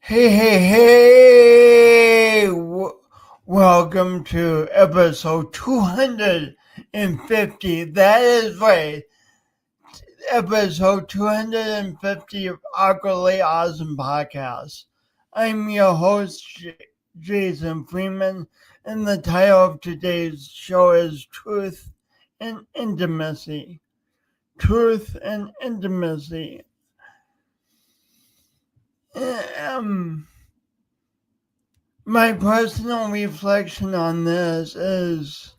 Hey! Welcome to episode 250. That is right. Episode 250 of Awkwardly Awesome Podcast. I'm your host, Jason Freeman, and the title of today's show is Truth and Intimacy. Truth and Intimacy. My personal reflection on this is,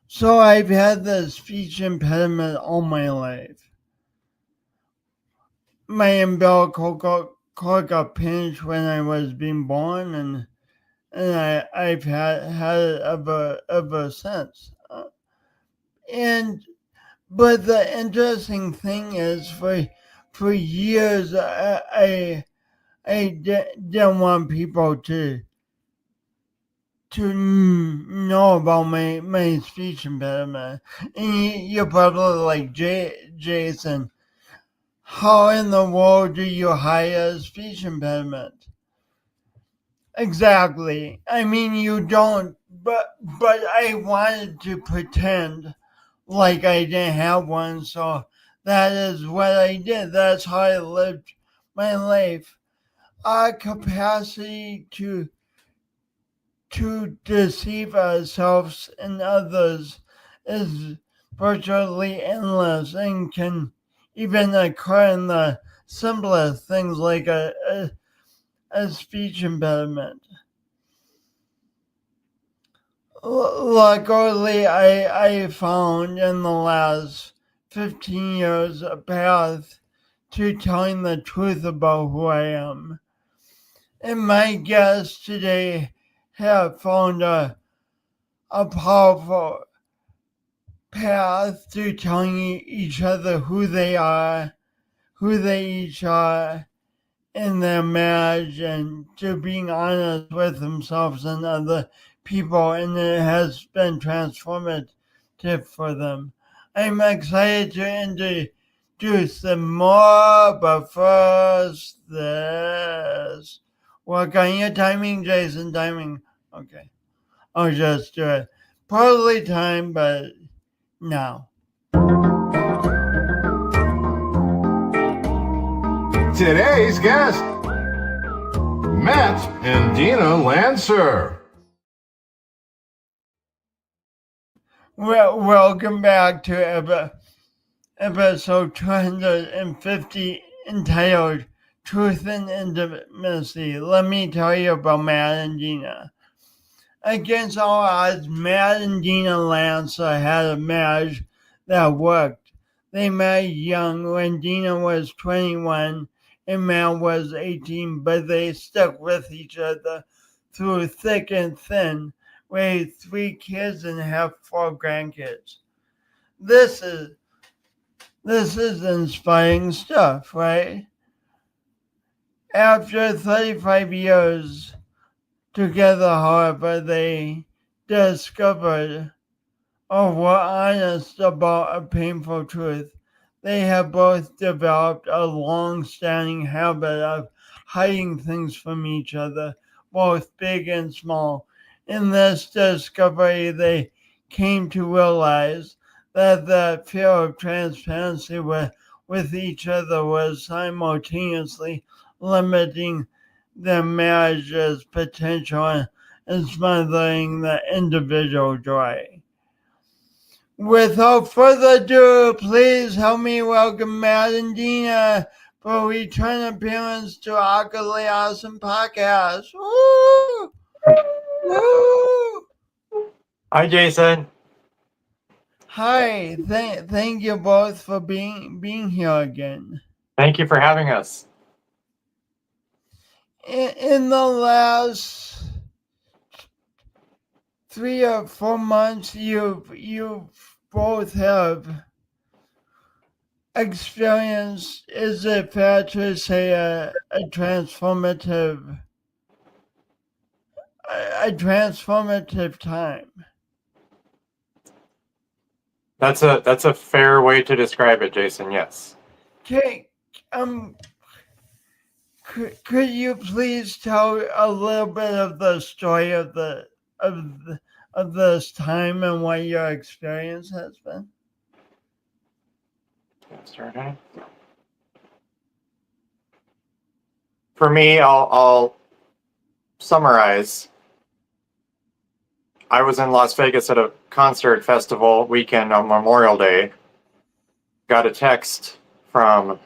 so I've had this speech impediment all my life. My umbilical cord got pinched when I was being born, and I've had it ever since. But the interesting thing is, for years I didn't want people to know about my speech impediment. And you're probably like, Jason, how in the world do you hide a speech impediment? Exactly. I mean, you don't, but I wanted to pretend like I didn't have one, so that is what I did. That's how I lived my life. Our capacity to deceive ourselves and others is virtually endless and can even occur in the simplest things like a speech impediment. Luckily, I found in the last 15 years a path to telling the truth about who I am. And my guests today have found a powerful path to telling each other who they are, who they each are in their marriage, and to being honest with themselves and other people, and it has been transformative for them. I'm excited to introduce them more, but first this. Work on your timing, Jason. Timing. Okay. I'll just do it. Probably time, but now. Today's guest, Matt and Dina Lantzer. Well, welcome back to episode 250, entitled Truth and Intimacy. Let me tell you about Matt and Dina. Against all odds, Matt and Dina Lantzer had a marriage that worked. They met young when Dina was 21 and Matt was 18, but they stuck with each other through thick and thin, raised 3 kids and have 4 grandkids. This is inspiring stuff, right? After 35 years together, however, they discovered or were honest about a painful truth. They have both developed a long-standing habit of hiding things from each other, both big and small. In this discovery, they came to realize that the fear of transparency with each other was simultaneously limiting their marriage's potential and smothering the individual joy. Without further ado, please help me welcome Matt and Dina for return appearance to Awkwardly Awesome Podcast. Woo! Woo! Hi, Jason. Hi, thank you both for being here again. Thank you for having us. In the last 3 or 4 months, you both have experienced, is it fair to say, a transformative time? That's a fair way to describe it, Jason. Yes. Okay, Could you please tell a little bit of the story of of this time and what your experience has been? Starting. For me, I'll summarize. I was in Las Vegas at a concert festival weekend on Memorial Day. Got a text from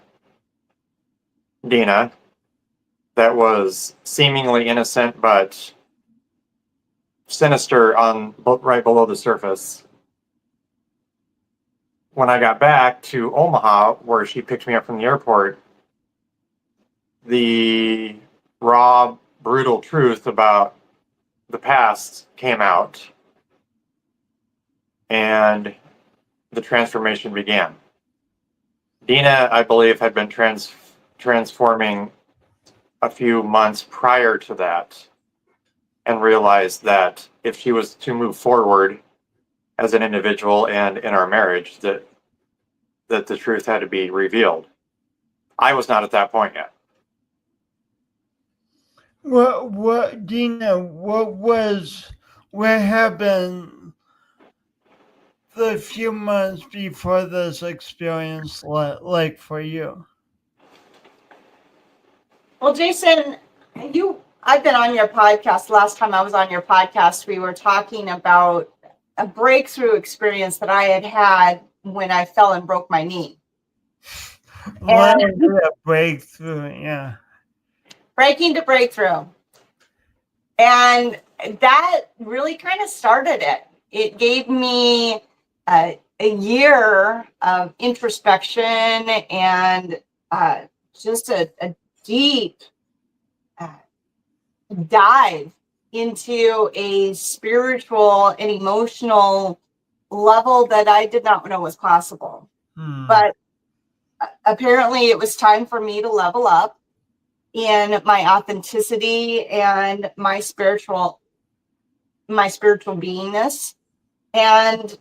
Dina that was seemingly innocent but sinister on right below the surface. When I got back to Omaha, where she picked me up from the airport, the raw, brutal truth about the past came out, and the transformation began. Dina, I believe, had been transforming a few months prior to that, and realized that if she was to move forward as an individual and in our marriage, that the truth had to be revealed. I was not at that point yet. Dina, what happened the few months before this experience like for you? Well, Jason, I've been on your podcast. Last time I was on your podcast, we were talking about a breakthrough experience that I had when I fell and broke my knee. What is a breakthrough? Yeah. Breaking to breakthrough. And that really kind of started it. It gave me a year of introspection and just a deep dive into a spiritual and emotional level that I did not know was possible. But apparently it was time for me to level up in my authenticity and my spiritual beingness. And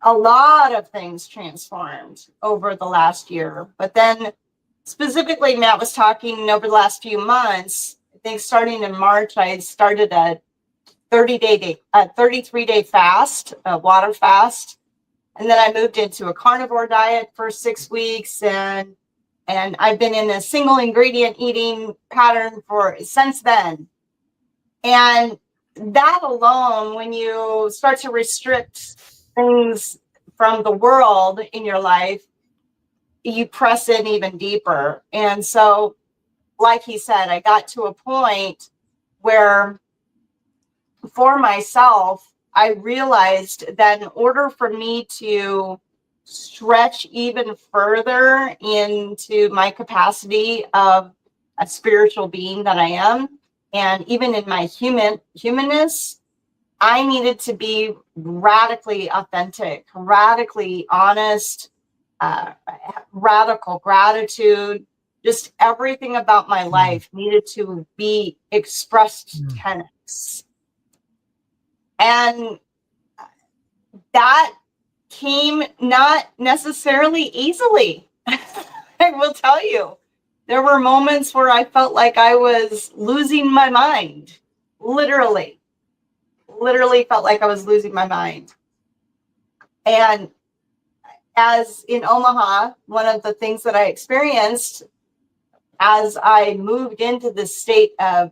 a lot of things transformed over the last year. But then specifically, Matt was talking over the last few months. I think starting in March, I started a 33-day fast, a water fast. And then I moved into a carnivore diet for 6 weeks, and I've been in a single ingredient eating pattern since then. And that alone, when you start to restrict things from the world in your life, you press in even deeper. And so, like he said, I got to a point where for myself, I realized that in order for me to stretch even further into my capacity of a spiritual being that I am, and even in my humanness, I needed to be radically authentic, radically honest, radical gratitude. Just everything about my life needed to be expressed 10x. And that came not necessarily easily. I will tell you, there were moments where I felt like I was losing my mind. Literally felt like I was losing my mind. And as in Omaha, one of the things that I experienced as I moved into this state of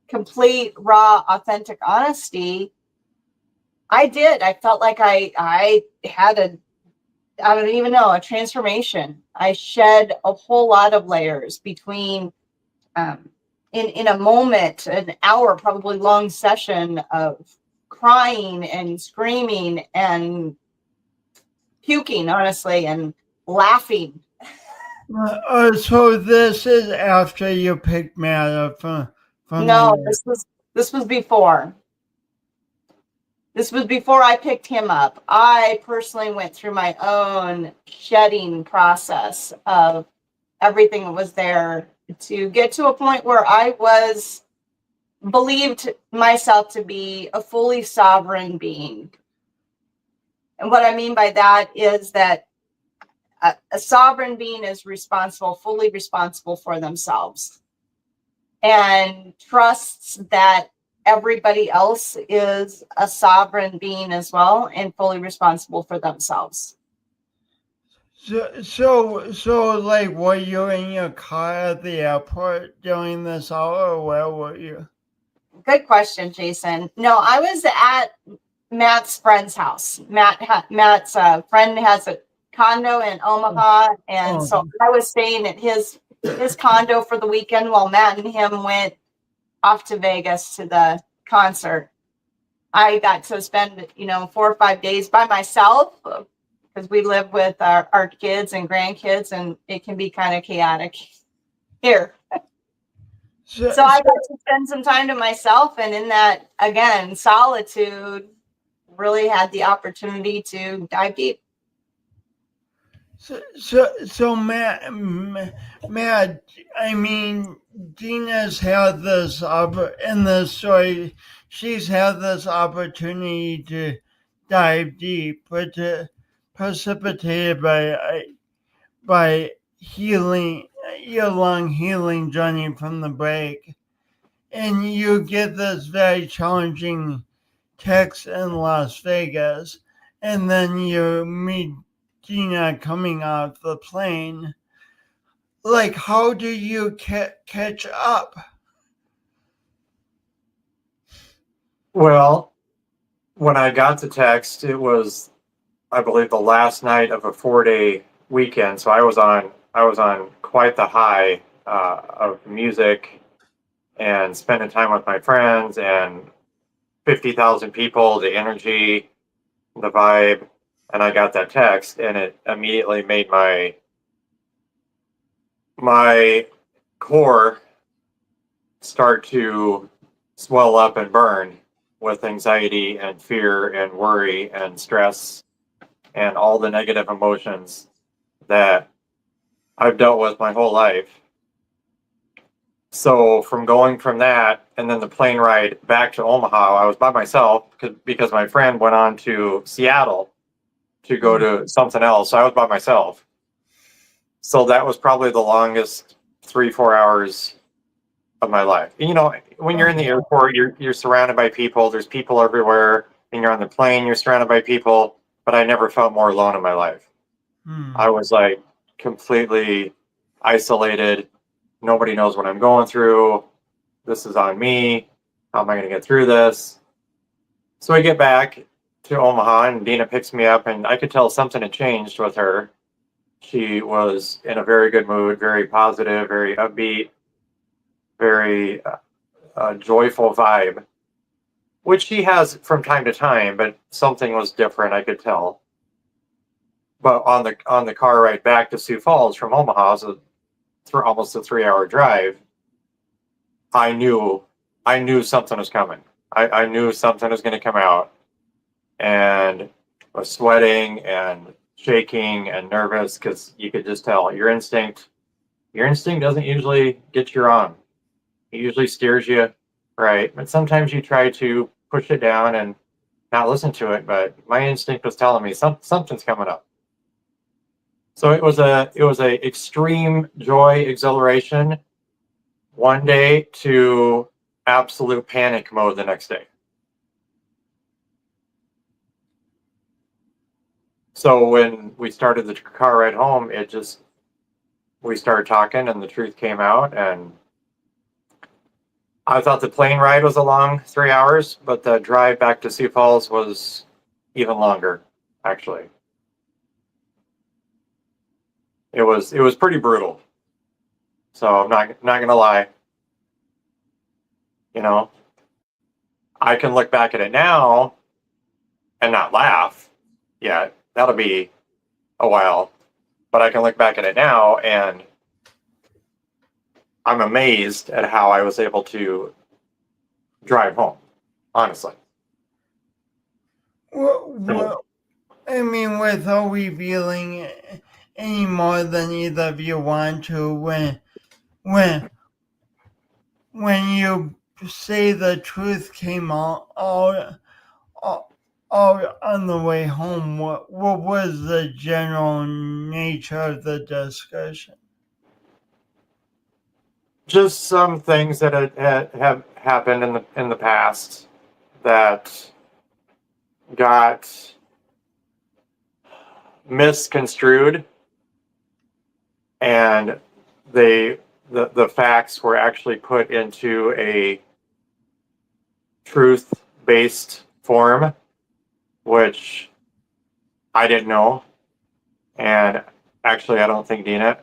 complete, raw, authentic honesty, I felt like I had I don't even know, a transformation. I shed a whole lot of layers between, in a moment, an hour, probably long session of crying and screaming and puking, honestly, and laughing. So this is after you picked Matt up from No, this was before. This was before I picked him up. I personally went through my own shedding process of everything that was there to get to a point where I believed myself to be a fully sovereign being. And what I mean by that is that a sovereign being is fully responsible for themselves. and trusts that everybody else is a sovereign being as well and fully responsible for themselves. So, like, were you in your car at the airport during this hour, or where were you? Good question, Jason. No, I was at Matt's friend's house. Matt's friend has a condo in Omaha, and so I was staying at his condo for the weekend while Matt and him went off to Vegas to the concert. I got to spend 4 or 5 days by myself because we live with our kids and grandkids, and it can be kind of chaotic here. So I got to spend some time to myself, and in that, again, solitude, really had the opportunity to dive deep. So Matt, I mean, Dina's had this in this story. She's had this opportunity to dive deep, but precipitated by healing, year-long healing journey from the break, and you get this very challenging text in Las Vegas, and then you meet Dina coming off the plane. Like, how do you catch up? Well, when I got the text, it was, I believe, the last night of a 4-day weekend. So I was on quite the high of music and spending time with my friends and 50,000 people, the energy, the vibe, and I got that text, and it immediately made my core start to swell up and burn with anxiety and fear and worry and stress and all the negative emotions that I've dealt with my whole life. So going from that, and then the plane ride back to Omaha, I was by myself because my friend went on to Seattle to go to something else. So I was by myself. So that was probably the longest 3-4 hours of my life. And, when you're in the airport, you're surrounded by people. There's people everywhere. And you're on the plane, you're surrounded by people. But I never felt more alone in my life. I was like completely isolated. Nobody knows what I'm going through. This is on me. How am I going to get through this? So I get back to Omaha, and Dina picks me up, and I could tell something had changed with her. She was in a very good mood, very positive, very upbeat, very joyful vibe, which she has from time to time, but something was different, I could tell. But on the car ride back to Sioux Falls from Omaha, so through almost a 3-hour drive, I knew something was coming. I knew something was going to come out, and I was sweating and shaking and nervous because you could just tell your instinct doesn't usually get you wrong. It usually steers you right, but sometimes you try to push it down and not listen to it. But my instinct was telling me something's coming up. So it was a extreme joy, exhilaration one day to absolute panic mode the next day. So when we started the car ride home, we started talking and the truth came out, and I thought the plane ride was a long 3 hours, but the drive back to Sioux Falls was even longer, actually. It was pretty brutal. So I'm not gonna lie. I can look back at it now and not laugh. Yeah, that'll be a while. But I can look back at it now and I'm amazed at how I was able to drive home, honestly. Well, I mean, without revealing any more than either of you want to, when you say the truth came out on the way home, what was the general nature of the discussion? Just some things that have happened in the past that got misconstrued, and the facts were actually put into a truth-based form, which I didn't know, and actually I don't think Dina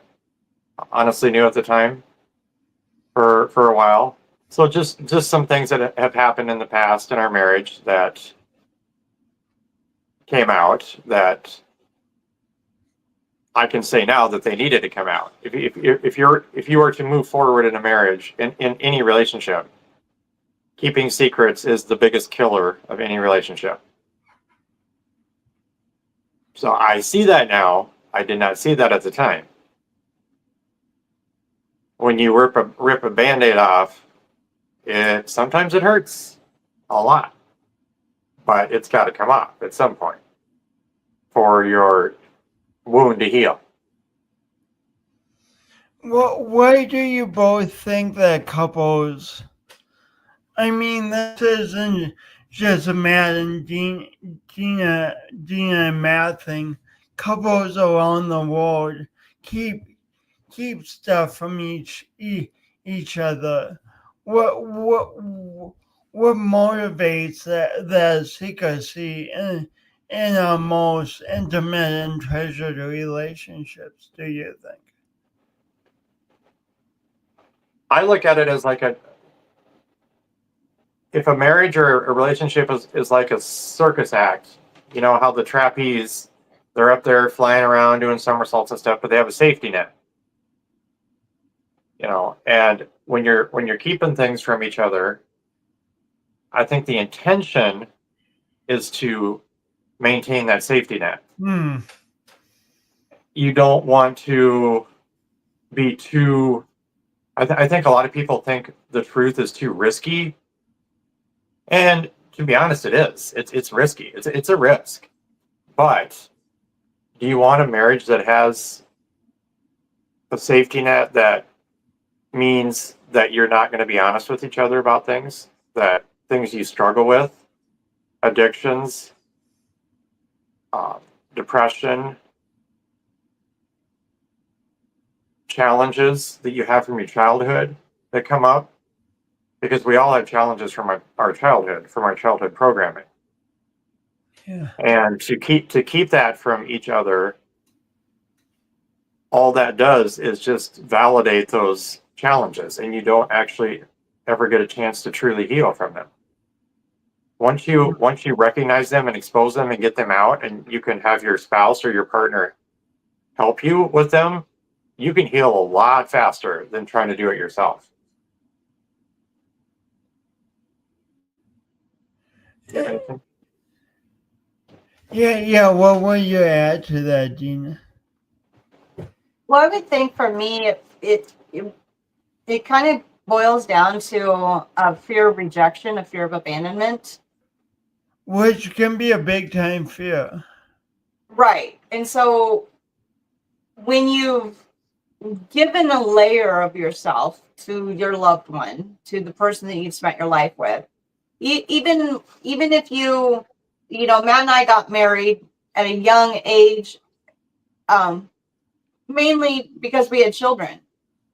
honestly knew at the time for a while. So just some things that have happened in the past in our marriage that came out that I can say now that they needed to come out. If you are to move forward in a marriage, in any relationship, keeping secrets is the biggest killer of any relationship. So I see that now. I did not see that at the time. When you rip a Band-Aid off, sometimes it hurts a lot, but it's got to come off at some point for your wound to heal. Well, why do you both think that couples? I mean, this isn't just a Matt and Dina and Matt thing. Couples around the world keep stuff from each other. What motivates that secrecy in our most intimate and treasured relationships, do you think? I look at it as like if a marriage or a relationship is like a circus act, you know how the trapeze, they're up there flying around doing somersaults and stuff, but they have a safety net. You know, and when you're keeping things from each other, I think the intention is to maintain that safety net. You don't want to be too. I think a lot of people think the truth is too risky, and to be honest, it is. It's risky. It's a risk. But do you want a marriage that has a safety net that means that you're not going to be honest with each other about things you struggle with, addictions, depression, challenges that you have from your childhood that come up? Because we all have challenges from our childhood programming. Yeah. And to keep that from each other, all that does is just validate those challenges, and you don't actually ever get a chance to truly heal from them. Once you recognize them and expose them and get them out, and you can have your spouse or your partner help you with them, you can heal a lot faster than trying to do it yourself. Yeah. What would you add to that, Dina? Well, I would think for me, it kind of boils down to a fear of rejection, a fear of abandonment. Which can be a big time fear. Right. And so when you've given a layer of yourself to your loved one, to the person that you've spent your life with, even if you know, Matt and I got married at a young age, mainly because we had children,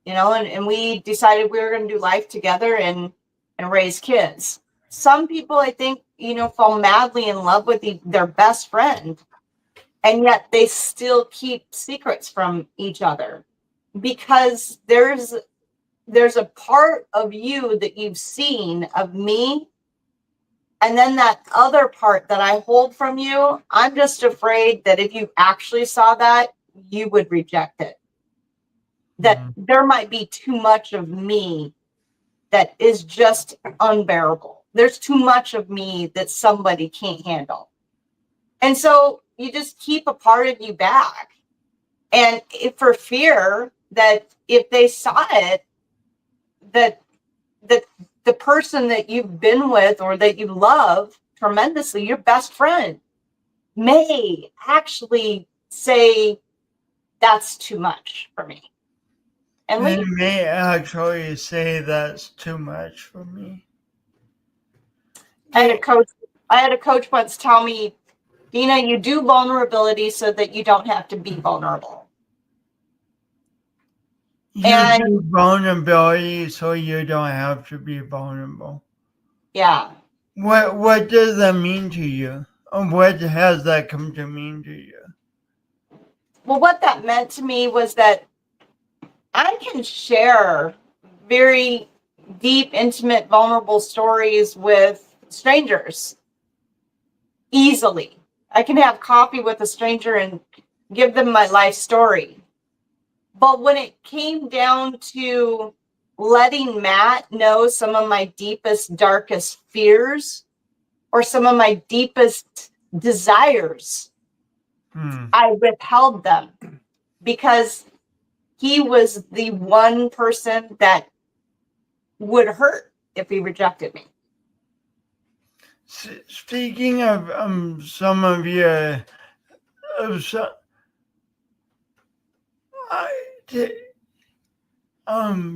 you know, and we decided we were going to do life together and raise kids. Some people, I think, you know, fall madly in love with their best friend, and yet they still keep secrets from each other because there's a part of you that you've seen of me, and then that other part that I hold from you, I'm just afraid that if you actually saw that, you would reject it. That there might be too much of me that is just unbearable. There's too much of me that somebody can't handle. And so you just keep a part of you back. And for fear that if they saw it, that the person that you've been with or that you love tremendously, your best friend, may actually say, that's too much for me. and They leave. may actually say that's too much for me. I had a coach once tell me, Dina, you do vulnerability so that you don't have to be vulnerable. You And do vulnerability so you don't have to be vulnerable. yeah. What does that mean to you? Or what has that come to mean to you? Well, what that meant to me was that I can share very deep, intimate, vulnerable stories with strangers easily. I can have coffee with a stranger and give them my life story. But when it came down to letting Matt know some of my deepest, darkest fears or some of my deepest desires, I withheld them because he was the one person that would hurt if he rejected me. Speaking of some of your,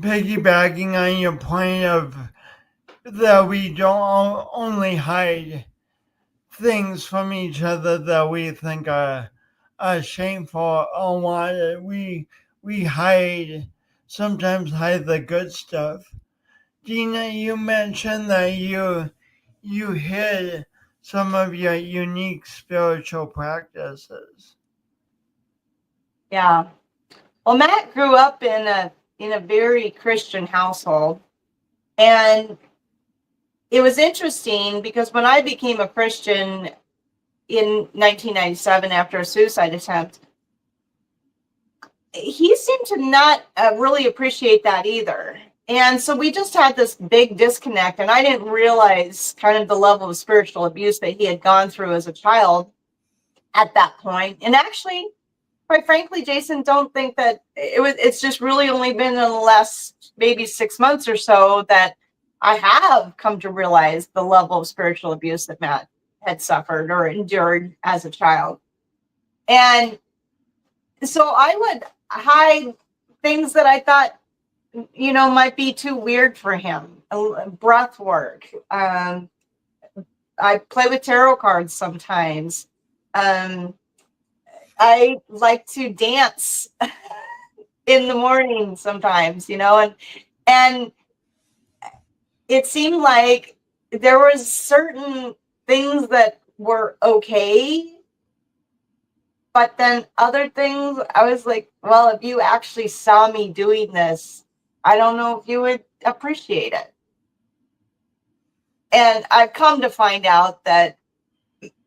piggybacking on your point of that we don't only hide things from each other that we think are shameful or wanted. We sometimes hide the good stuff. Dina, you mentioned that you hid some of your unique spiritual practices. Yeah. Well, Matt grew up in a very Christian household, and it was interesting because when I became a Christian in 1997 after a suicide attempt, he seemed to not really appreciate that either. And so we just had this big disconnect, and I didn't realize kind of the level of spiritual abuse that he had gone through as a child at that point. And actually, quite frankly, Jason, don't think that it's just really only been in the last maybe 6 months or so that I have come to realize the level of spiritual abuse that Matt had suffered or endured as a child. And so I would hide things that I thought, might be too weird for him. Breath work. I play with tarot cards sometimes. I like to dance in the morning sometimes, and it seemed like there was certain things that were okay, but then other things I was like, well, if you actually saw me doing this, I don't know if you would appreciate it. And I've come to find out that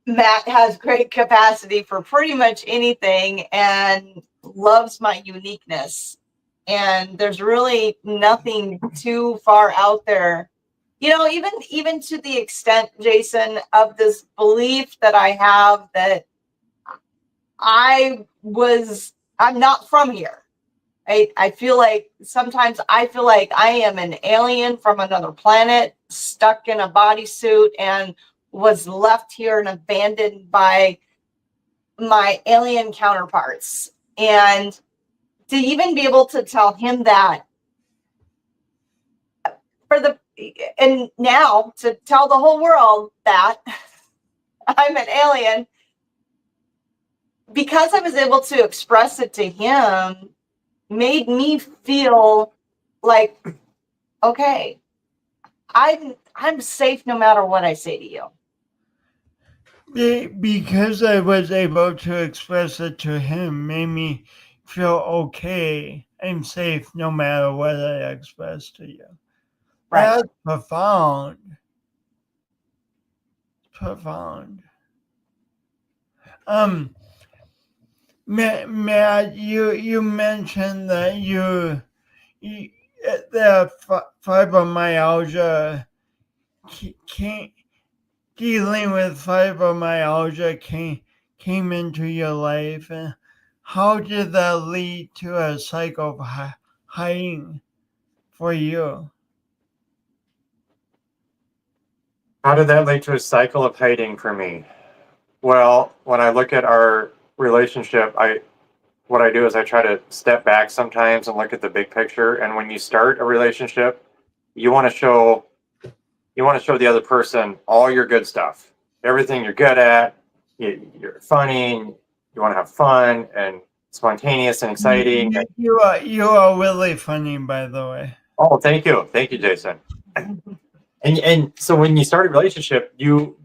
Matt has great capacity for pretty much anything and loves my uniqueness. And there's really nothing too far out there. Even to the extent, Jason, of this belief that I have that I'm not from here. I feel like sometimes I feel like I am an alien from another planet, stuck in a bodysuit and was left here and abandoned by my alien counterparts. And to even be able to tell him that and now to tell the whole world that I'm an alien, because I was able to express it to him, made me feel like, okay, I'm safe no matter what I say to you. Because I was able to express it to him, made me feel okay. I'm safe no matter what I express to you. Right. That's profound. Profound. Matt, you mentioned that the fibromyalgia dealing with fibromyalgia came into your life, and how did that lead to a cycle of hiding for you? How did that lead to a cycle of hiding for me? Well, when I look at our relationship, what I do is I try to step back sometimes and look at the big picture. And when you start a relationship, you want to show the other person all your good stuff, everything you're good at. You're funny. You want to have fun and spontaneous and exciting. You are really funny, by the way. Oh, thank you, Jason. And so when you start a relationship, you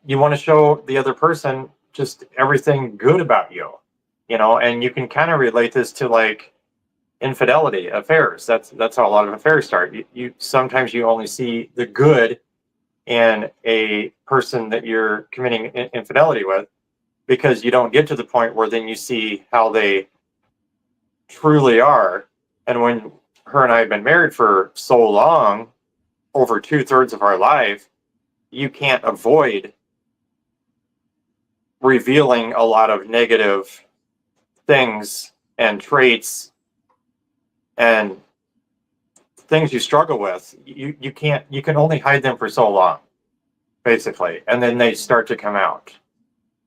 want to show the other person just everything good about you, and you can kind of relate this to like infidelity, affairs. That's how a lot of affairs start. You sometimes you only see the good in a person that you're committing infidelity with, because you don't get to the point where then you see how they truly are. And when her and I have been married for so long, over 2/3 of our life, you can't avoid revealing a lot of negative things and traits and things you struggle with. You can only hide them for so long, basically, and then they start to come out,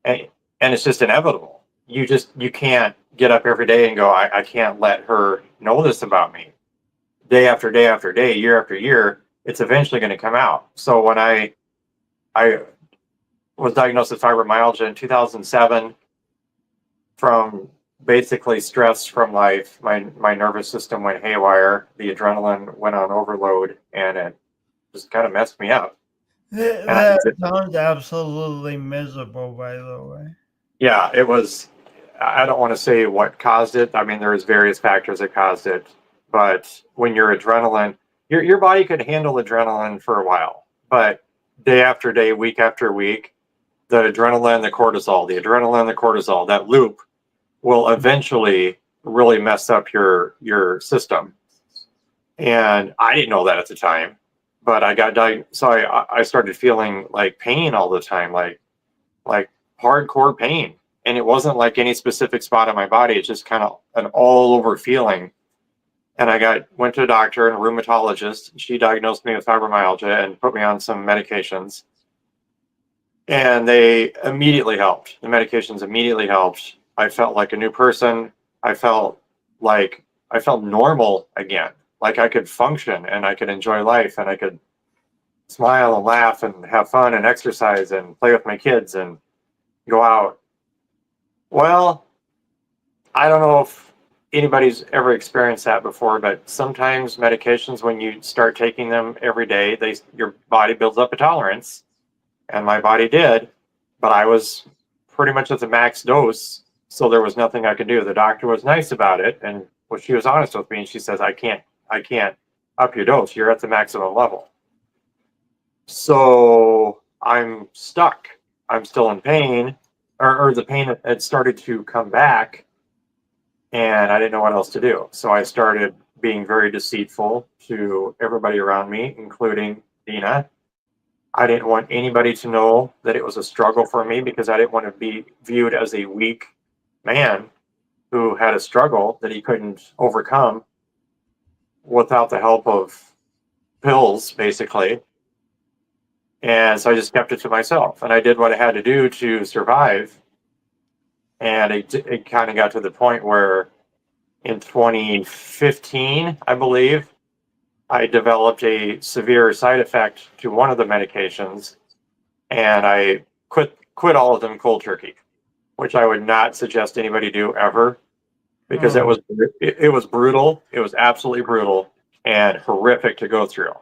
and it's just inevitable. You can't get up every day and go, I can't let her know this about me. Day after day after day, year after year, it's eventually going to come out. So when I was diagnosed with fibromyalgia in 2007 from basically stress from life. My nervous system went haywire. The adrenaline went on overload, and it just kind of messed me up. That sounds absolutely miserable, by the way. Yeah, it was. I don't want to say what caused it. I mean, there's various factors that caused it, but when your adrenaline, your body could handle adrenaline for a while, but day after day, week after week, the adrenaline, the cortisol, that loop will eventually really mess up your system. And I didn't know that at the time, but I got diagnosed. So I started feeling like pain all the time, like hardcore pain. And it wasn't like any specific spot on my body. It's just kind of an all over feeling. And I went to a doctor and a rheumatologist. She diagnosed me with fibromyalgia and put me on some medications. And they immediately helped. The medications immediately helped. I felt like a new person. I felt normal again. Like I could function and I could enjoy life and I could smile and laugh and have fun and exercise and play with my kids and go out. Well, I don't know if anybody's ever experienced that before, but sometimes medications, when you start taking them every day, your body builds up a tolerance. And my body did, but I was pretty much at the max dose, so there was nothing I could do. The doctor was nice about it, and she was honest with me, and she says, I can't up your dose. You're at the maximum level. So I'm stuck. I'm still in pain, or the pain had started to come back, and I didn't know what else to do. So I started being very deceitful to everybody around me, including Dina. I didn't want anybody to know that it was a struggle for me, because I didn't want to be viewed as a weak man who had a struggle that he couldn't overcome without the help of pills, basically. And so I just kept it to myself, and I did what I had to do to survive. And it kind of got to the point where in 2015, I believe, I developed a severe side effect to one of the medications, and I quit all of them cold turkey, which I would not suggest anybody do ever, because it was brutal. It was absolutely brutal and horrific to go through.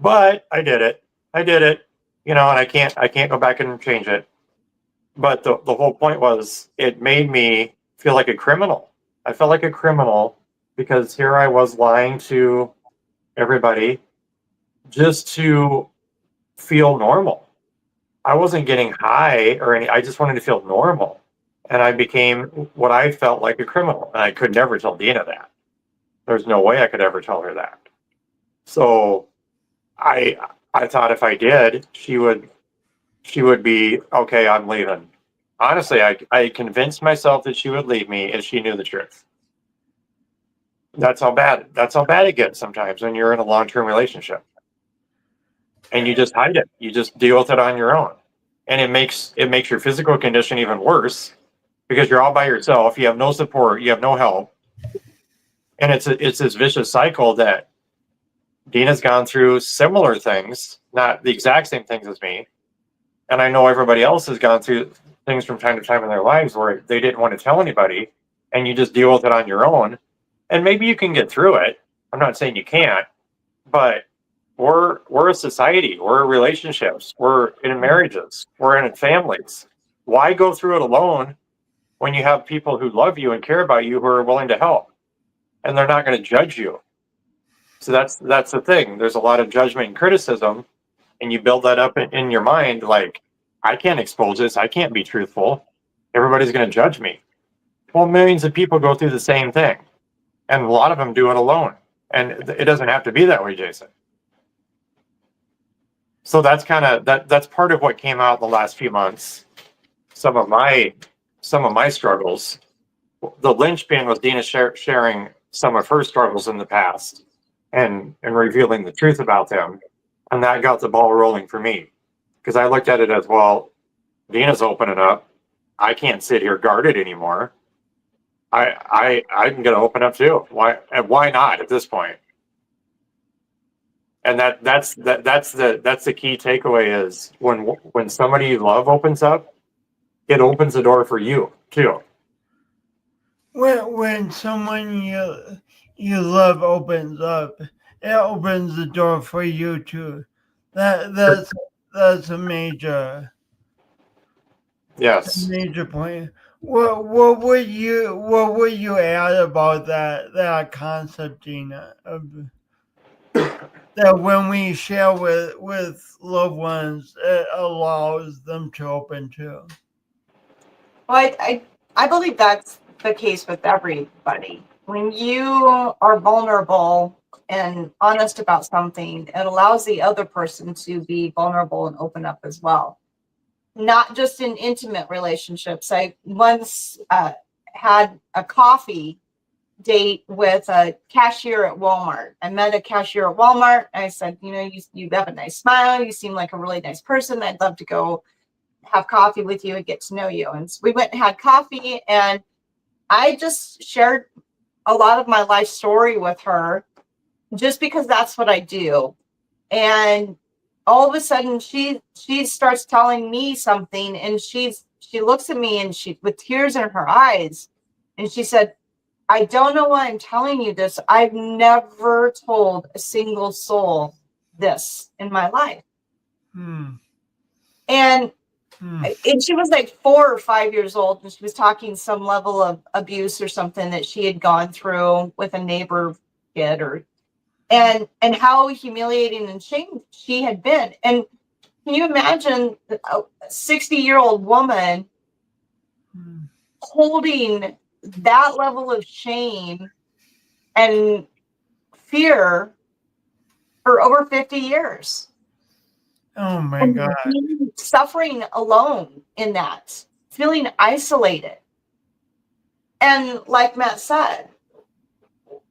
But I did it, and I can't go back and change it. But the whole point was, it made me feel like a criminal. I felt like a criminal because here I was lying to everybody just to feel normal. I wasn't getting high or I just wanted to feel normal. And I became what I felt like a criminal. And I could never tell Dina that. There's no way I could ever tell her that. So I thought if I did, she would be, okay, I'm leaving. Honestly, I convinced myself that she would leave me if she knew the truth. That's how bad it gets sometimes when you're in a long-term relationship. And you just hide it. You just deal with it on your own. And it makes your physical condition even worse, because you're all by yourself. You have no support. You have no help. And it's this vicious cycle that Dina's gone through similar things, not the exact same things as me. And I know everybody else has gone through things from time to time in their lives where they didn't want to tell anybody, and you just deal with it on your own. And maybe you can get through it. I'm not saying you can't, but we're a society. We're in relationships. We're in marriages. We're in families. Why go through it alone when you have people who love you and care about you who are willing to help, and they're not going to judge you? So that's the thing. There's a lot of judgment and criticism, and you build that up in your mind, like, I can't expose this. I can't be truthful. Everybody's going to judge me. Well, millions of people go through the same thing, and a lot of them do it alone. And it doesn't have to be that way, Jason. So that's kind of that's part of what came out in the last few months. Some of my struggles. The linchpin was Dina sharing some of her struggles in the past and revealing the truth about them. And that got the ball rolling for me, because I looked at it as, well, Dina's opening up. I can't sit here guarded anymore. I'm going to open up too. Why not at this point? And that's the key takeaway is when somebody you love opens up, it opens the door for you too. When someone you love opens up, it opens the door for you too. That's a major point. What would you add about that concept, Dina? That when we share with loved ones, it allows them to open too. Well, I believe that's the case with everybody. When you are vulnerable and honest about something, it allows the other person to be vulnerable and open up as well. Not just in intimate relationships. I once had a coffee date with a cashier at Walmart. I met a cashier at Walmart. I said, you have a nice smile. You seem like a really nice person. I'd love to go have coffee with you and get to know you. And so we went and had coffee, and I just shared a lot of my life story with her just because that's what I do. And all of a sudden she starts telling me something, and she looks at me and she with tears in her eyes, and she said, I don't know why I'm telling you this. I've never told a single soul this in my life. And she was like 4 or 5 years old, and she was talking some level of abuse or something that she had gone through with a neighbor kid, and how humiliating and shamed she had been. And can you imagine a 60-year-old woman holding that level of shame and fear for over 50 years? Oh my God. Suffering alone in that, feeling isolated. And like Matt said,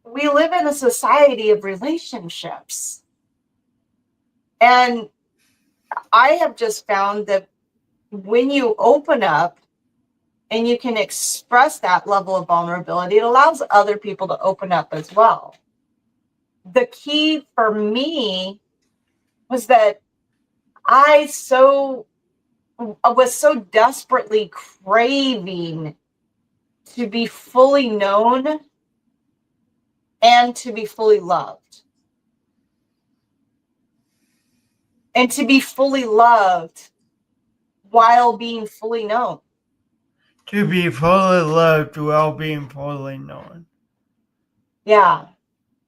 we live in a society of relationships. And I have just found that when you open up and you can express that level of vulnerability, it allows other people to open up as well. The key for me was that I was so desperately craving to be fully known and to be fully loved. And to be fully loved while being fully known. To be fully loved while being fully known. Yeah.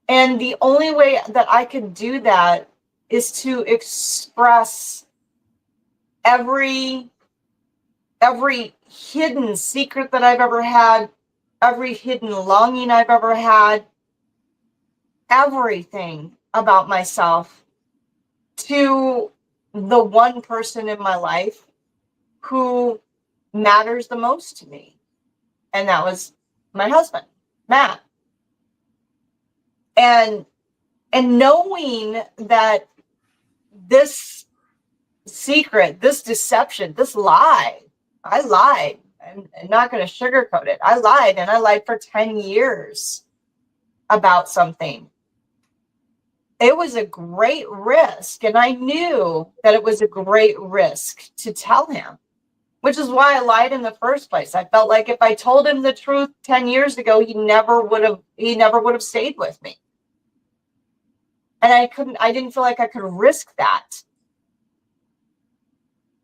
And the only way that I could do that is to express every hidden secret that I've ever had, every hidden longing I've ever had, everything about myself to the one person in my life who matters the most to me. And that was my husband, Matt. And knowing that this secret, this deception, this lie, I lied I'm not going to sugarcoat it. I lied, and I lied for 10 years about something. It was a great risk, and I knew that it was a great risk to tell him, which is why I lied in the first place. I felt like if I told him the truth 10 years ago, he never would have stayed with me. And I didn't feel like I could risk that.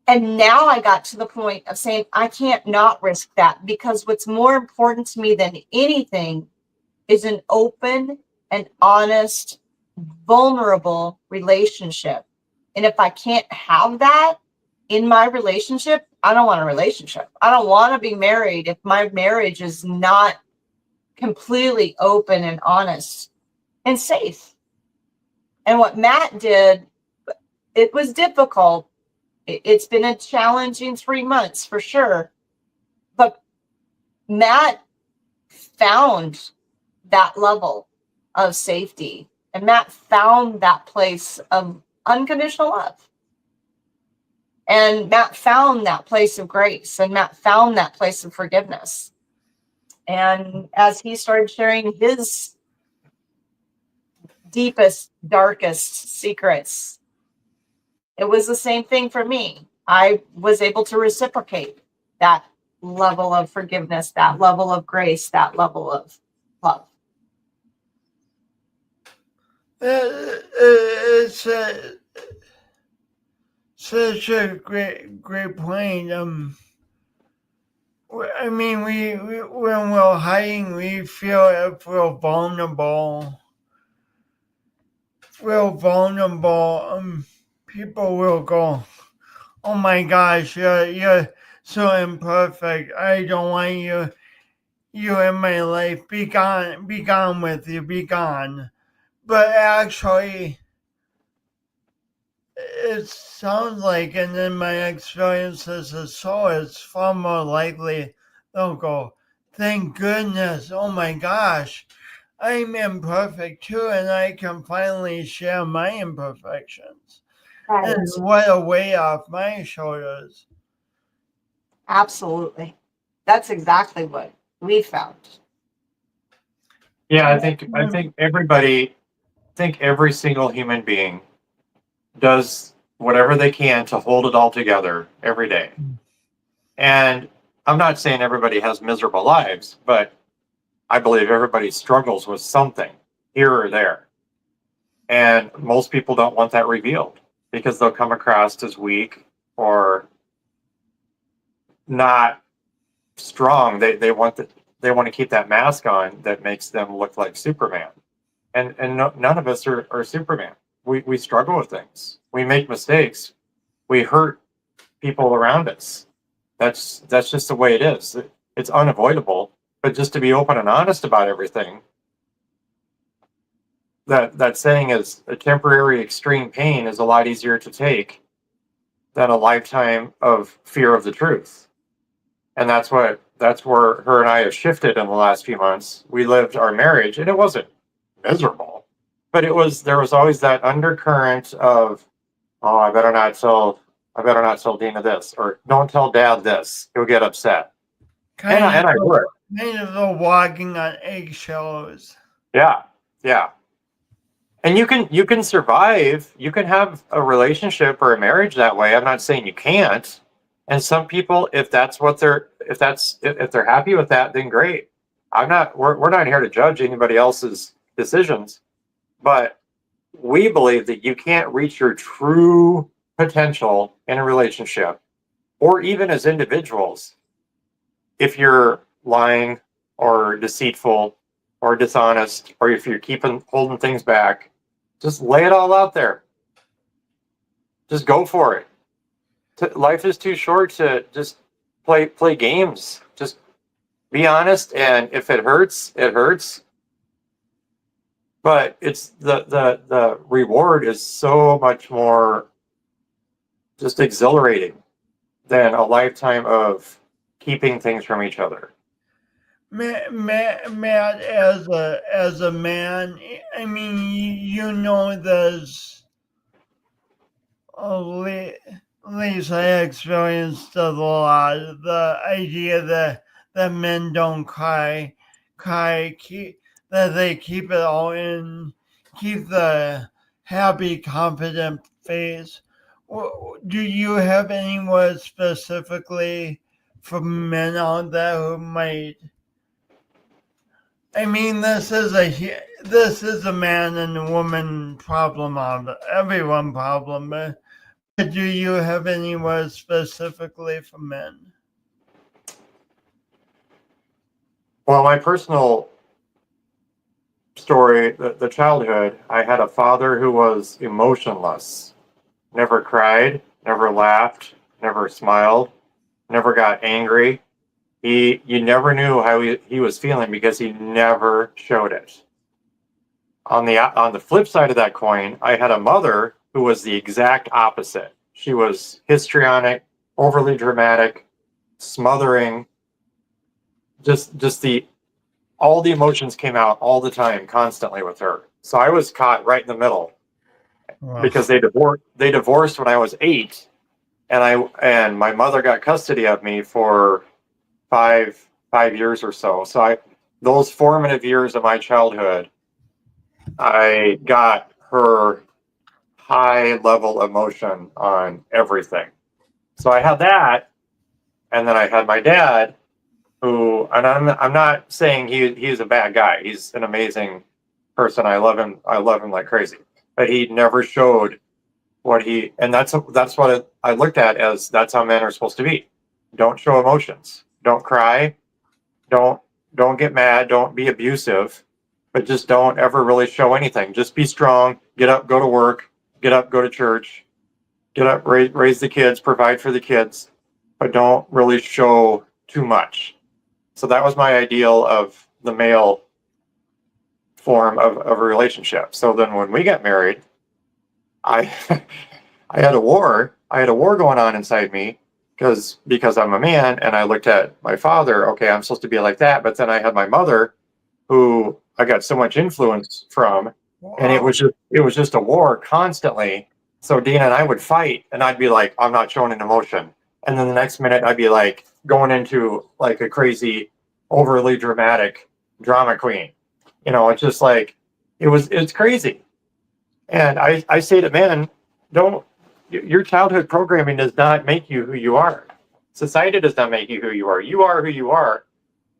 And now I got to the point of saying, I can't not risk that, because what's more important to me than anything is an open and honest, vulnerable relationship. And if I can't have that in my relationship, I don't want a relationship. I don't want to be married if my marriage is not completely open and honest and safe. And what Matt did, it was difficult. It's been a challenging 3 months for sure. But Matt found that level of safety, and Matt found that place of unconditional love. And Matt found that place of grace, and Matt found that place of forgiveness. And as he started sharing his deepest, darkest secrets, it was the same thing for me. I was able to reciprocate that level of forgiveness, that level of grace, that level of love. It's such a great point. I mean, we when we're hiding, we feel if we're vulnerable. People will go, "Oh my gosh, you're so imperfect. I don't want you in my life. Be gone with you, be gone." But actually, it sounds like, and in my experience as a soul, it's far more likely they'll go, "Thank goodness, oh my gosh, I'm imperfect too, and I can finally share my imperfections." Right. And what a weight off my shoulders. Absolutely. That's exactly what we found. Yeah, I think every single human being does whatever they can to hold it all together every day. And I'm not saying everybody has miserable lives, but I believe everybody struggles with something here or there. And most people don't want that revealed because they'll come across as weak or not strong. They want to keep that mask on that makes them look like Superman. And none of us are Superman. We struggle with things. We make mistakes. We hurt people around us. That's just the way it is. It's unavoidable. But just to be open and honest about everything, that saying is a temporary extreme pain is a lot easier to take than a lifetime of fear of the truth. And that's where her and I have shifted in the last few months. We lived our marriage, and it wasn't miserable, but there was always that undercurrent of, oh, I better not tell Dina this, or don't tell Dad this. He'll get upset. And I would. Kind of the walking on eggshells. Yeah. And you can survive. You can have a relationship or a marriage that way. I'm not saying you can't. And some people, if they're happy with that, then great. We're not here to judge anybody else's decisions, but we believe that you can't reach your true potential in a relationship or even as individuals if you're lying or deceitful or dishonest, or if you're holding things back. Just lay it all out there. Just go for it. Life is too short to just play games. Just be honest, and if it hurts, it hurts. But it's the reward is so much more just exhilarating than a lifetime of keeping things from each other. Matt, as a man, I mean, there's least I experienced a lot. The idea that men don't cry, that they keep it all in, keep the happy, confident face. Do you have any words specifically for men out there who might? I mean, this is a man and a woman problem, everyone problem. But do you have any words specifically for men? Well, my personal story, the childhood, I had a father who was emotionless, never cried, never laughed, never smiled, never got angry. You never knew how he was feeling because he never showed it. On the flip side of that coin, I had a mother who was the exact opposite. She was histrionic, overly dramatic, smothering, just all the emotions came out all the time, constantly with her. So I was caught right in the middle. Wow. Because they divorced when I was 8, and my mother got custody of me for five years or so. So those formative years of my childhood, I got her high level emotion on everything. So I had that, and then I had my dad, who, and I'm not saying he's a bad guy. He's an amazing person. I love him like crazy. But he never showed and that's what I looked at as that's how men are supposed to be. Don't show emotions. Don't cry. Don't get mad. Don't be abusive. But just don't ever really show anything. Just be strong. Get up, go to work. Get up, go to church. Get up, raise the kids, provide for the kids. But don't really show too much. So that was my ideal of the male form of a relationship. So then when we got married, I I had a war. I had a war going on inside me because I'm a man, and I looked at my father. Okay, I'm supposed to be like that, but then I had my mother, who I got so much influence from, and it was just a war constantly. So Dina and I would fight, and I'd be like, I'm not showing an emotion, and then the next minute I'd be like going into like a crazy, overly dramatic drama queen. It's just like it's crazy. And I say to men, your childhood programming does not make you who you are. Society does not make you who you are. You are who you are.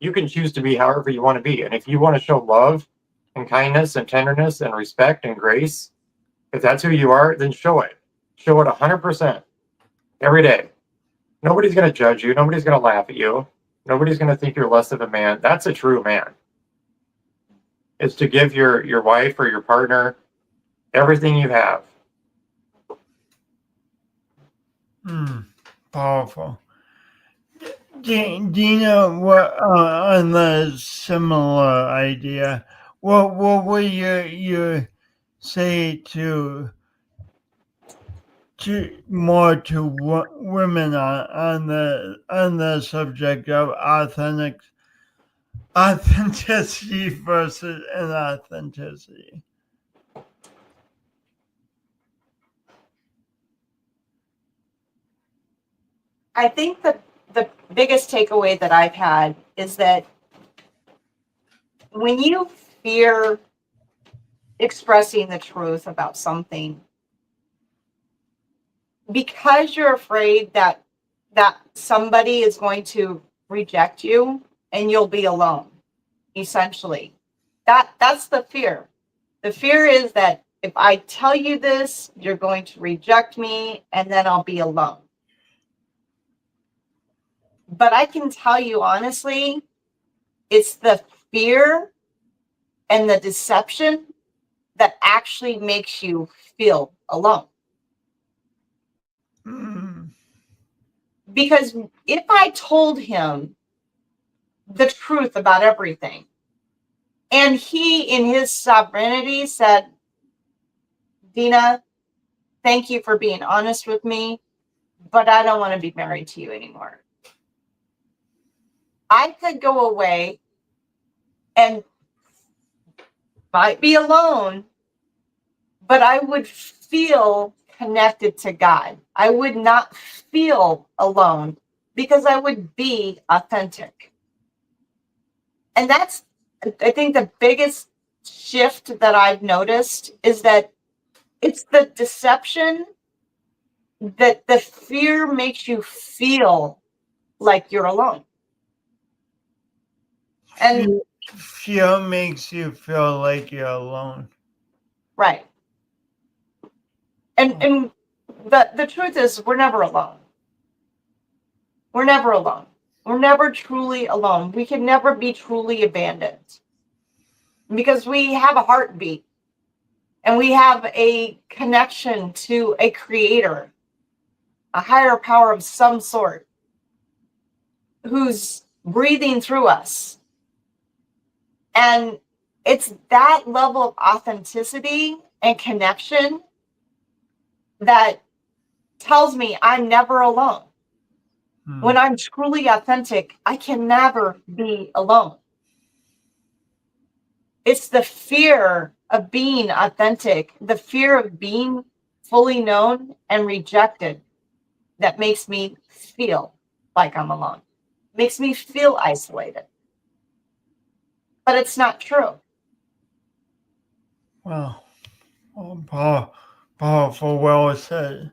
You can choose to be however you want to be. And if you want to show love and kindness and tenderness and respect and grace, if that's who you are, then show it. Show it 100% every day. Nobody's going to judge you. Nobody's going to laugh at you. Nobody's going to think you're less of a man. That's a true man. It's to give your wife or your partner everything you have. Powerful. Dina, what on the similar idea? What would you say to more to women on the subject of authenticity versus inauthenticity? I think that the biggest takeaway that I've had is that when you fear expressing the truth about something, because you're afraid that somebody is going to reject you and you'll be alone, essentially. That's the fear. The fear is that if I tell you this, you're going to reject me and then I'll be alone. But I can tell you honestly, it's the fear and the deception that actually makes you feel alone. Because if I told him the truth about everything, and he in his sovereignty said, Dina, thank you for being honest with me, but I don't want to be married to you anymore. I could go away and might be alone, but I would feel connected to God. I would not feel alone because I would be authentic. And that's, I think, the biggest shift that I've noticed is that it's the deception that the fear makes you feel like you're alone. And fear makes you feel like you're alone. right. And the truth is, we're never alone. We're never alone. We're never truly alone. We can never be truly abandoned because we have a heartbeat and we have a connection to a creator, a higher power of some sort who's breathing through us. And it's that level of authenticity and connection that tells me I'm never alone. When I'm truly authentic, I can never be alone. It's the fear of being authentic, the fear of being fully known and rejected that makes me feel like I'm alone, makes me feel isolated. But it's not true. Wow. Powerful, well said.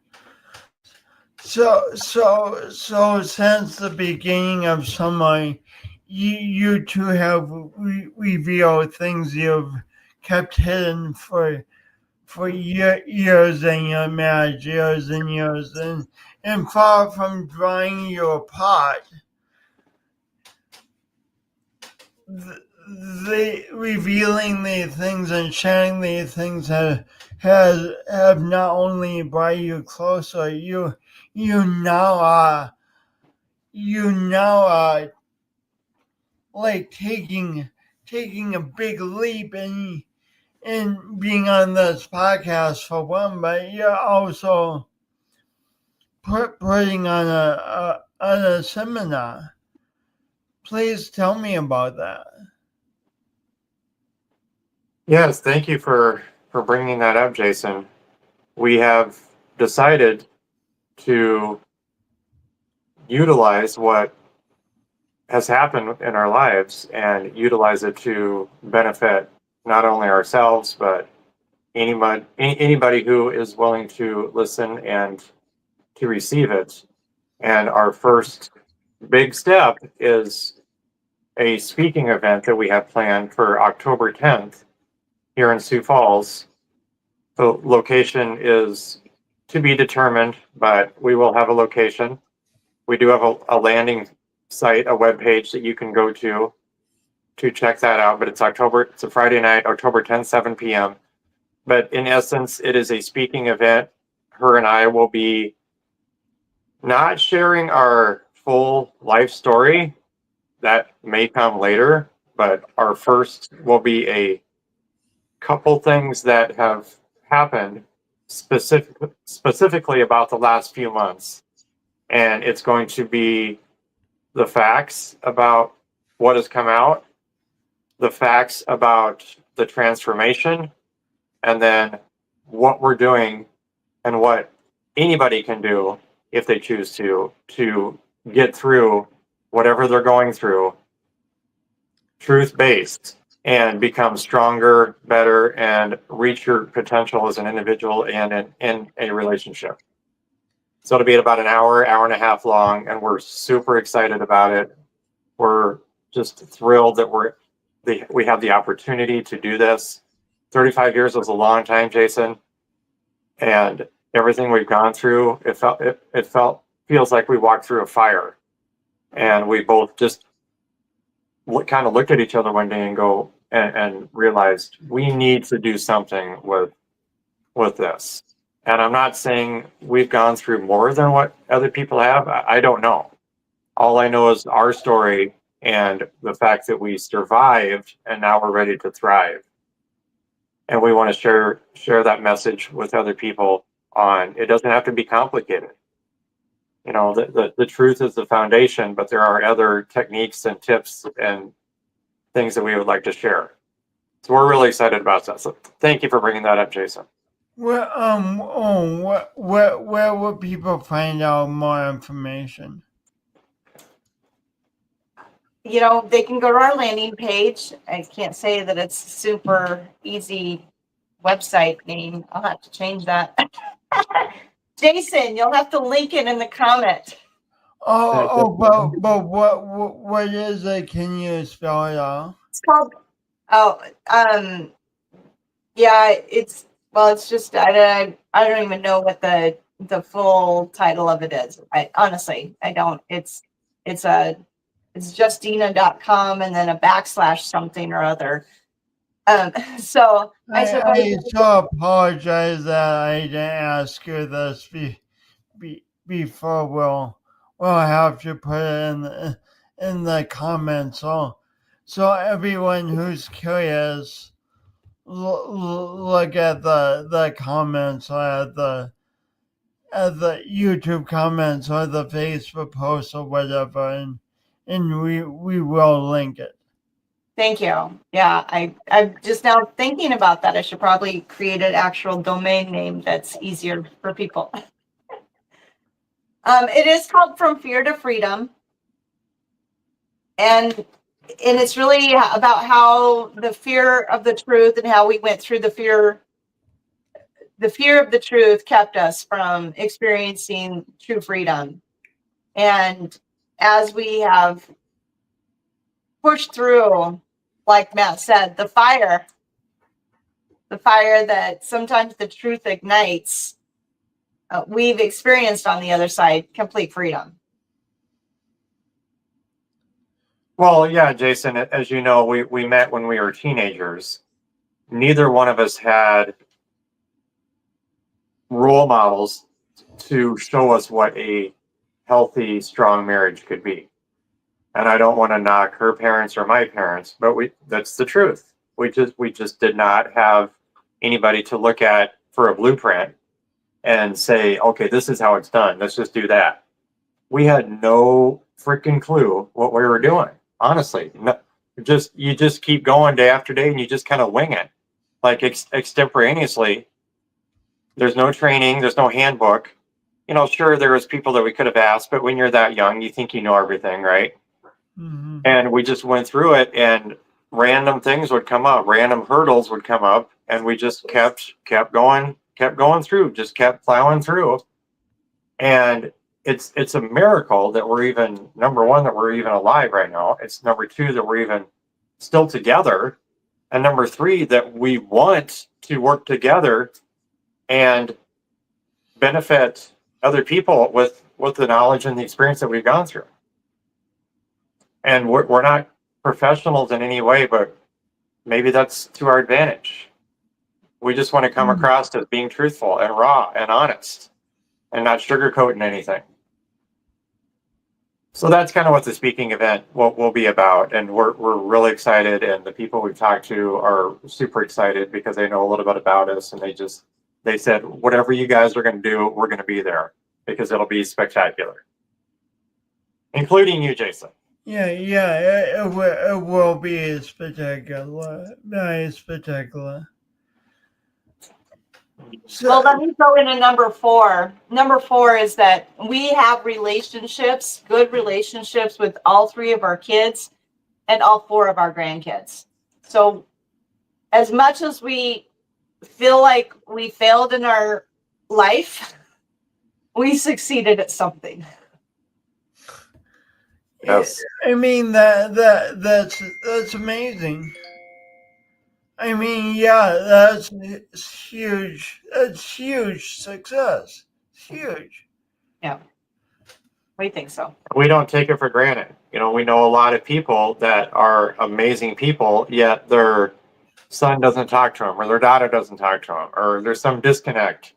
So since the beginning of summer, you two have revealed things you've kept hidden for years in your marriage, years and years, and far from drawing you apart, the revealing these things and sharing these things have not only brought you closer, you now are like taking a big leap in being on this podcast for one, but you're also putting on a seminar. Please tell me about that. Yes, thank you for bringing that up, Jason. We have decided to utilize what has happened in our lives and utilize it to benefit not only ourselves, but anybody who is willing to listen and to receive it. And our first big step is a speaking event that we have planned for October 10th here in Sioux Falls. The location is to be determined, but we will have a location. We do have a landing site, a web page that you can go to check that out. But it's a Friday night, October 10th, 7 p.m. But in essence, it is a speaking event. Her and I will be not sharing our full life story. That may come later, but our first will be a couple things that have happened specifically about the last few months. And it's going to be the facts about what has come out, the facts about the transformation, and then what we're doing and what anybody can do if they choose to get through whatever they're going through, truth-based, and become stronger, better, and reach your potential as an individual and in a relationship. So it'll be about an hour and a half long, and we're super excited about it. We're just thrilled that we have the opportunity to do this. 35 years was a long time, Jason, and everything we've gone through, feels like we walked through a fire, and we both just kind of looked at each other one day and realized we need to do something with this. And I'm not saying we've gone through more than what other people have. I don't know. All I know is our story and the fact that we survived and now we're ready to thrive. And we want to share that message with other people it doesn't have to be complicated. You know, the truth is the foundation, but there are other techniques and tips and things that we would like to share. So we're really excited about that. So thank you for bringing that up, Jason. Where would people find out more information? You know, they can go to our landing page. I can't say that it's super easy website name. I'll have to change that. Jason, you'll have to link it in the comment. But what is it? Can you spell it out? It's called, oh, yeah, it's just, I don't even know what the full title of it is. I honestly, I don't. It's justdina.com and then a backslash something or other. So I suppose. I so apologize that I didn't ask you this before. We'll have to put it in the comments. So everyone who's curious, look at the comments or at the YouTube comments or the Facebook post or whatever, and we will link it. Thank you. Yeah, I'm just now thinking about that. I should probably create an actual domain name that's easier for people. It is called From Fear to Freedom. And it's really about how the fear of the truth and how we went through the fear of the truth kept us from experiencing true freedom. And as we have pushed through, like Matt said, the fire that sometimes the truth ignites, we've experienced on the other side complete freedom. Well, yeah, Jason, as you know, we met when we were teenagers. Neither one of us had role models to show us what a healthy, strong marriage could be. And I don't want to knock her parents or my parents, but that's the truth. We just did not have anybody to look at for a blueprint and say, okay, this is how it's done. Let's just do that. We had no freaking clue what we were doing. Honestly, no, you just keep going day after day and you just kind of wing it, like extemporaneously. There's no training, there's no handbook. You know, sure, there was people that we could have asked, but when you're that young, you think you know everything, right? Mm-hmm. And we just went through it, and random things would come up, random hurdles would come up, and we just kept going through, just kept plowing through. And it's a miracle that we're even, number one, that we're even alive right now. It's number two, that we're even still together. And number three, that we want to work together and benefit other people with the knowledge and the experience that we've gone through. And we're not professionals in any way, but maybe that's to our advantage. We just want to come across as being truthful and raw and honest and not sugarcoating anything. So that's kind of what the speaking event will be about. And we're really excited. And the people we've talked to are super excited because they know a little bit about us. And they said, whatever you guys are going to do, we're going to be there because it'll be spectacular. Including you, Jason. Yeah, it will be spectacular. Very spectacular. So, well, let me go into number 4. Number 4 is that we have relationships, good relationships with all 3 of our kids and all 4 of our grandkids. So as much as we feel like we failed in our life, we succeeded at something. Yes. I mean that's amazing. I mean, yeah, that's huge. That's huge success. Huge. Yeah. We think so. We don't take it for granted. You know, we know a lot of people that are amazing people, yet their son doesn't talk to them, or their daughter doesn't talk to them, or there's some disconnect,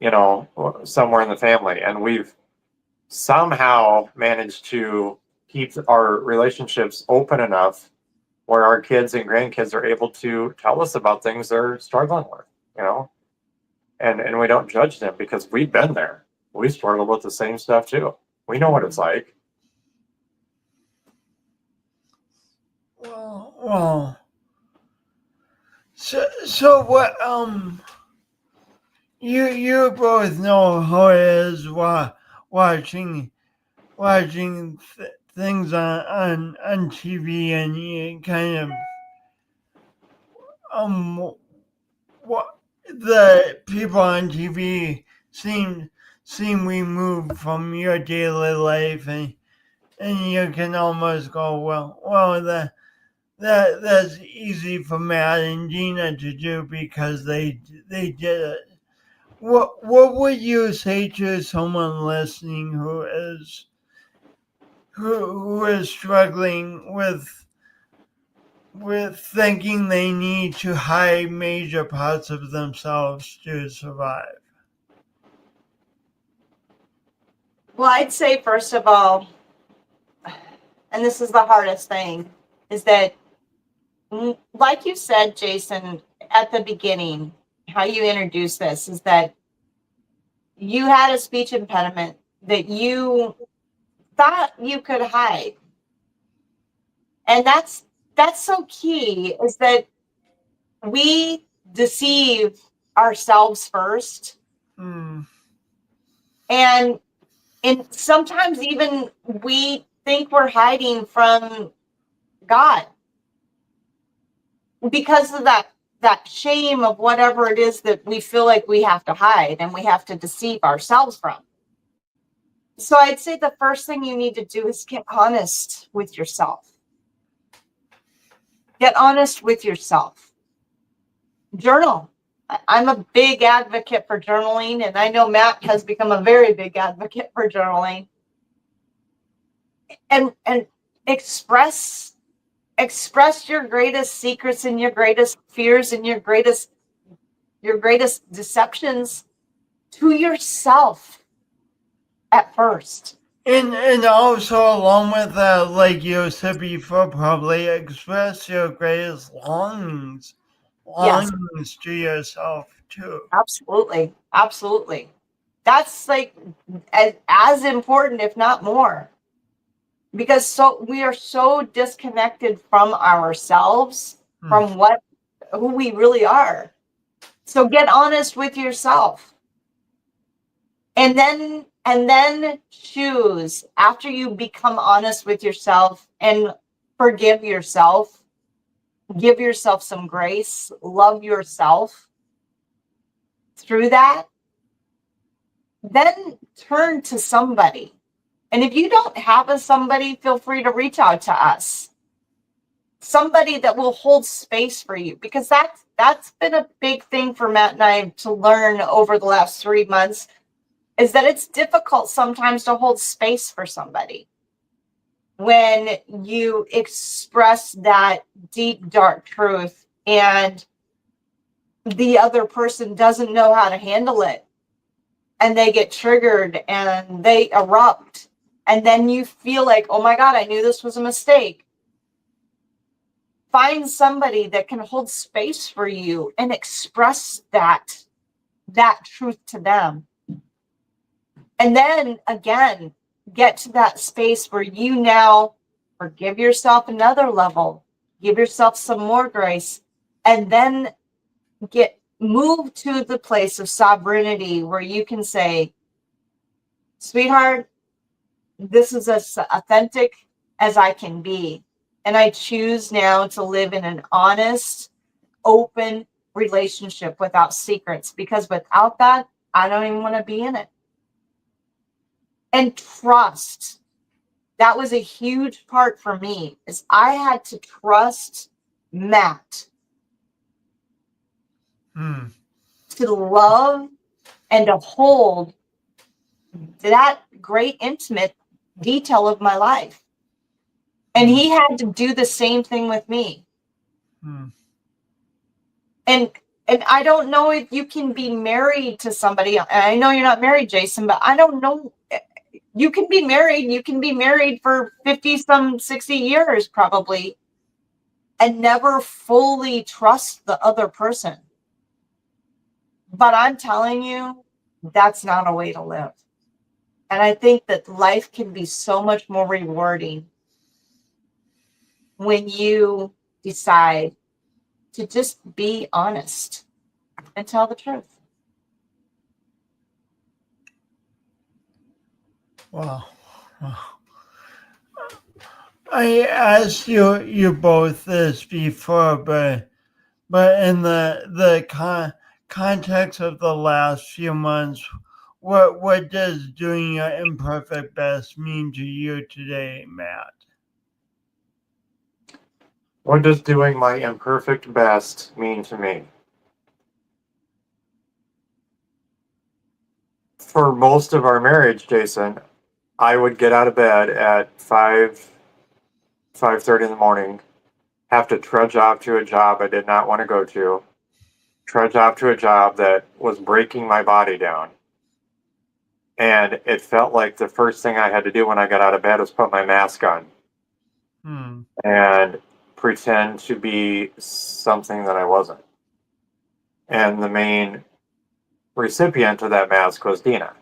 you know, somewhere in the family. And we've somehow managed to keep our relationships open enough where our kids and grandkids are able to tell us about things they're struggling with, you know, and we don't judge them because we've been there. We struggle with the same stuff too. We know what it's like. Well. So what? you both know how it is watching things on TV, and you kind of what the people on TV seem removed from your daily life, and you can almost go, well, that's easy for Matt and Dina to do because they did it. What would you say to someone listening who is struggling with thinking they need to hide major parts of themselves to survive? Well, I'd say, first of all, and this is the hardest thing, is that, like you said, Jason, at the beginning, how you introduced this is that you had a speech impediment that you thought you could hide. And that's so key, is that we deceive ourselves first. Hmm. And sometimes even we think we're hiding from God because of that shame of whatever it is that we feel like we have to hide and we have to deceive ourselves from. So I'd say the first thing you need to do is get honest with yourself. Get honest with yourself. Journal. I'm a big advocate for journaling, and I know Matt has become a very big advocate for journaling. And express your greatest secrets and your greatest fears and your greatest deceptions to yourself at first. And also, along with that, like you said before, probably express your greatest longings Yes, to yourself too. absolutely. Absolutely. That's like as important, if not more, because we are so disconnected from ourselves, from who we really are. So get honest with yourself. And then choose, after you become honest with yourself and forgive yourself, give yourself some grace, love yourself through that, then turn to somebody. And if you don't have a somebody, feel free to reach out to us. Somebody that will hold space for you, because that's been a big thing for Matt and I to learn over the last 3 months, is that it's difficult sometimes to hold space for somebody when you express that deep, dark truth and the other person doesn't know how to handle it, and they get triggered and they erupt, and then you feel like, oh my God, I knew this was a mistake. Find somebody that can hold space for you and express that truth to them. And then again, get to that space where you now forgive yourself another level, give yourself some more grace, and then move to the place of sovereignty where you can say, sweetheart, this is as authentic as I can be. And I choose now to live in an honest, open relationship without secrets, because without that, I don't even want to be in it. And trust. That was a huge part for me, is I had to trust Matt to love and to hold that great intimate detail of my life. And he had to do the same thing with me. And I don't know if you can be married to somebody. I know you're not married, Jason, but I don't know. You can be married. You can be married for 50, 60 years probably, and never fully trust the other person. But I'm telling you, that's not a way to live. And I think that life can be so much more rewarding when you decide to just be honest and tell the truth. Wow. Wow. I asked you both this before, but in the context of the last few months, what does doing your imperfect best mean to you today, Matt? What does doing my imperfect best mean to me? For most of our marriage, Jason, I would get out of bed at 5:30 in the morning, have to trudge off to a job I did not want to go to, trudge off to a job that was breaking my body down. And it felt like the first thing I had to do when I got out of bed was put my mask on and pretend to be something that I wasn't. And the main recipient of that mask was Dina.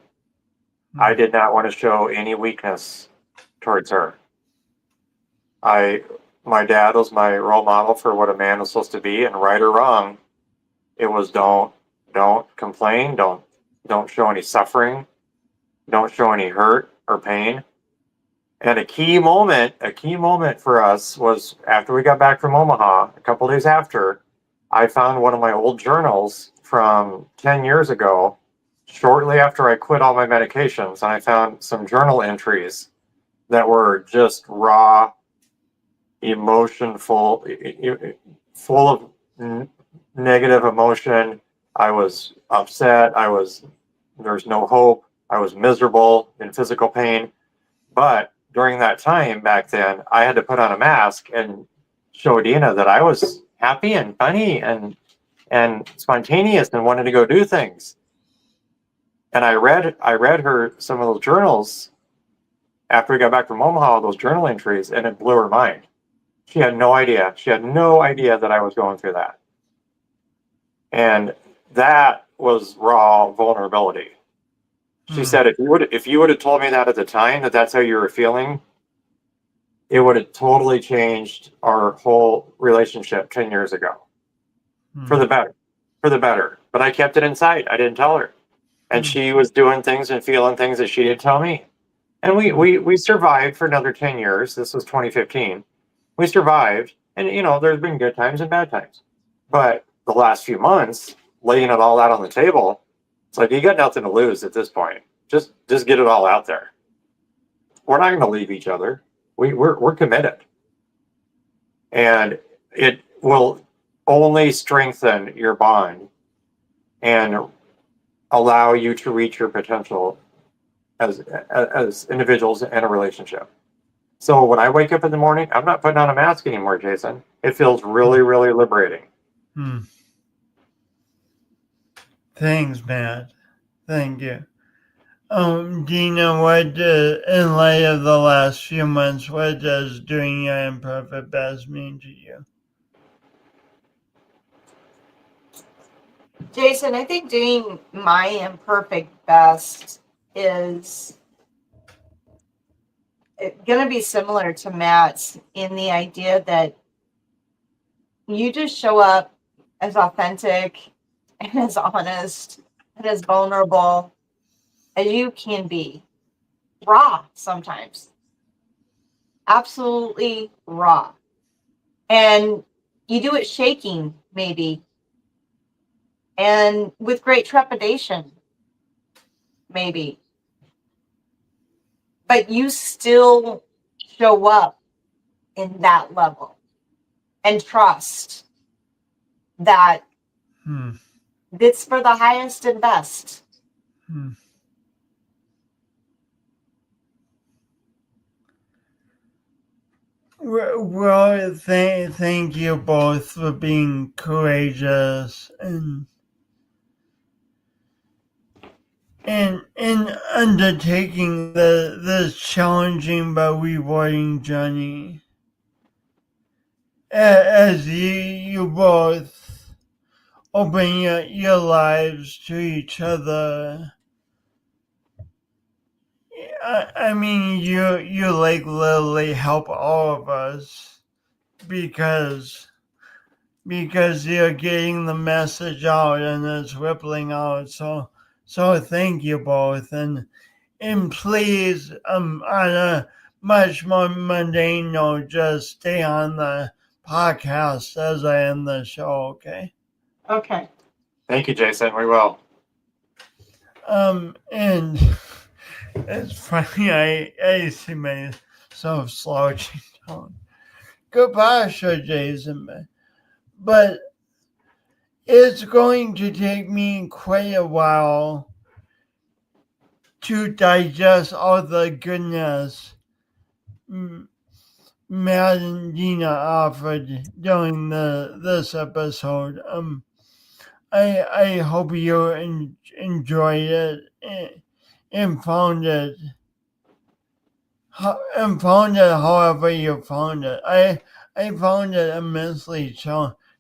I did not want to show any weakness towards her. My dad was my role model for what a man was supposed to be, and right or wrong, it was don't complain, don't show any suffering, don't show any hurt or pain. And a key moment for us was after we got back from Omaha, a couple days after, I found one of my old journals from 10 years ago, shortly after I quit all my medications, and I found some journal entries that were just raw, emotion full of negative emotion. I was upset. There's no hope. I was miserable in physical pain. But during that time back then, I had to put on a mask and show Dina that I was happy and funny and spontaneous and wanted to go do things. And I read her some of those journals after we got back from Omaha, those journal entries, and it blew her mind. She had no idea. She had no idea that I was going through that. And that was raw vulnerability. She said, if you would have told me that at the time, that's how you were feeling, it would have totally changed our whole relationship 10 years ago. For the better. But I kept it inside. I didn't tell her. And she was doing things and feeling things that she didn't tell me. And we survived for another 10 years. This was 2015. We survived. And, there's been good times and bad times. But the last few months, laying it all out on the table, it's like you got nothing to lose at this point. Just get it all out there. We're not going to leave each other. We're committed. And it will only strengthen your bond and allow you to reach your potential as individuals in a relationship. So when I wake up in the morning, I'm not putting on a mask anymore, Jason. It feels really, really liberating. Thanks, Matt. Thank you. Dina, in light of the last few months, what does doing your imperfect best mean to you? Jason, I think doing my imperfect best is going to be similar to Matt's in the idea that you just show up as authentic and as honest and as vulnerable as you can be. Raw sometimes. Absolutely raw. And you do it shaking, maybe. And with great trepidation, maybe. But you still show up in that level and trust that it's for the highest and best. Well, thank you both for being courageous and undertaking this challenging but rewarding journey. As you both open your lives to each other. I mean, you like literally help all of us because you're getting the message out and it's rippling out. So thank you both, and and please, on a much more mundane note, just stay on the podcast as I end the show, okay? Okay. Thank you, Jason. We will. And it's funny, I see myself slouching down. Goodbye, Sir Jason. But it's going to take me quite a while to digest all the goodness Matt and Dina offered during this episode. I hope you enjoyed it and found it however you found it. I found it immensely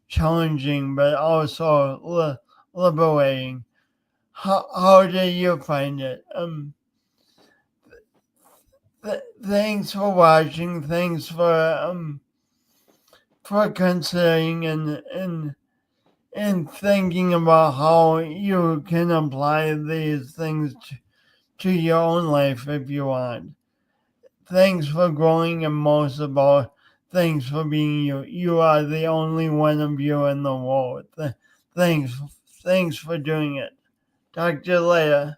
challenging, but also liberating. How did you find it? Thanks for watching. Thanks for considering and thinking about how you can apply these things to your own life if you want. Thanks for growing, and most of all, thanks for being you. You are the only one of you in the world. Thanks for doing it. Talk to you later.